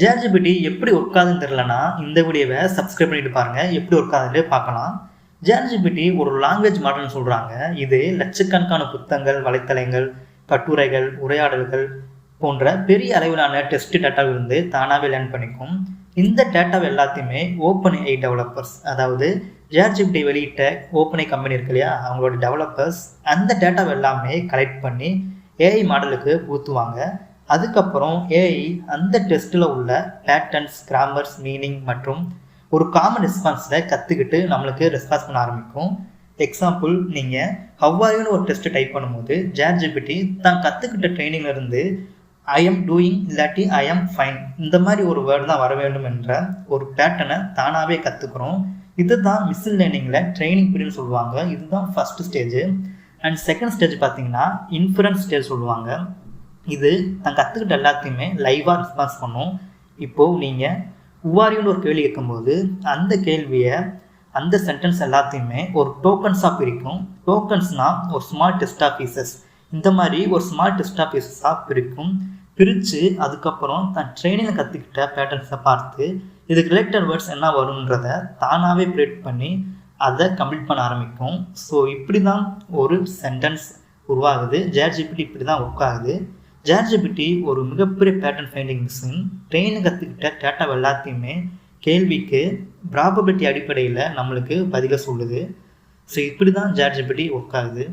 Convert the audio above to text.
ஜேர்ஜிபிடி எப்படி ஒர்க் ஆகுதுன்னு தெரிலனா இந்த வீடியோவை சப்ஸ்கிரைப் பண்ணிட்டு பாருங்க, எப்படி ஒர்க் ஆகுதுன்னு பார்க்கலாம். ஜேர்ஜிபிடி ஒரு லாங்குவேஜ் மாடல்னு சொல்றாங்க. இது லட்சக்கணக்கான புத்தகங்கள், வலைத்தளங்கள், கட்டுரைகள், உரையாடல்கள் போன்ற பெரிய அளவிலான டெஸ்ட் டேட்டாவிலிருந்து தானாகவே லேர்ன் பண்ணிக்கும். இந்த டேட்டாவை எல்லாத்தையுமே ஓப்பன் ஏஐ டெவலப்பர்ஸ், அதாவது ஜேர்ஜிபிடி வெளியிட்ட ஓப்பன் ஏஐ கம்பெனி இருக்கு இல்லையா, அவங்களோட டெவலப்பர்ஸ் அந்த டேட்டாவை எல்லாமே கலெக்ட் பண்ணி ஏஐ மாடலுக்கு ஊற்றுவாங்க. அதுக்கப்புறம் ஏஐ அந்த டெஸ்ட்டில் உள்ள பேட்டர்ன்ஸ், கிராமர்ஸ், மீனிங் மற்றும் ஒரு காமன் ரெஸ்பான்ஸை கற்றுக்கிட்டு நம்மளுக்கு ரெஸ்பான்ஸ் பண்ண ஆரம்பிக்கும். எக்ஸாம்பிள், நீங்கள் ஹவ்வாரின்னு ஒரு டெஸ்ட்டு டைப் பண்ணும்போது ஜேர்ஜிபிடி தான் கற்றுக்கிட்ட ட்ரைனிங்லேருந்து ஐ எம் டூயிங் இல்லாட்டி ஐ எம் ஃபைன் இந்த மாதிரி ஒரு வேர்டு தான் வர வேண்டும் என்ற ஒரு பேட்டர்னை தானாகவே கற்றுக்குறோம். இதுதான் மிஷின் லேர்னிங்கில் ட்ரைனிங் பீரியட்னு சொல்லுவாங்க. இதுதான் first stage. And second stage பார்த்தீங்கன்னா இன்ஃபரன்ஸ் ஸ்டேஜ் சொல்லுவாங்க. இது தான் கற்றுக்கிட்ட எல்லாத்தையுமே லைவாக ரெஸ்பான்ஸ் பண்ணும். இப்போது நீங்கள் உவாரின்னு ஒரு கேள்வி கேட்கும்போது அந்த கேள்வியை, அந்த சென்டென்ஸ் எல்லாத்தையுமே ஒரு டோக்கன்ஸாக பிரிக்கும். டோக்கன்ஸ்னால் ஒரு ஸ்மால் டெஸ்ட் ஆஃப் பீசஸ், இந்த மாதிரி ஒரு ஸ்மால் டெஸ்ட் ஆஃப் பீசஸாக பிரித்து அதுக்கப்புறம் தான் ட்ரைனிங்கில் கற்றுக்கிட்ட பேட்டர்ன்ஸை பார்த்து இதுக்கு ரிலேட்டட் வேர்ட்ஸ் என்ன வரும்ன்றதை தானாகவே ப்ரிடிக்ட் பண்ணி அதை கம்ப்ளீட் பண்ண ஆரம்பிக்கும். ஸோ இப்படி தான் ஒரு சென்டென்ஸ் உருவாகுது. ஜேர்ஜிபிடி இப்படி தான் ஒர்க் ஆகுது. ஜேர்ஜிபிடி ஒரு மிகப்பெரிய பேட்டர்ன் ஃபைண்டிங் மிஷின். ட்ரெயின் கற்றுக்கிட்ட டேட்டாவை எல்லாத்தையுமே கேள்விக்கு ப்ராபபிலிட்டி அடிப்படையில் நம்மளுக்கு பதிலாக சொல்லுது. ஸோ இப்படி தான் ஜேர்ஜிபிடி ஒர்க் ஆகுது.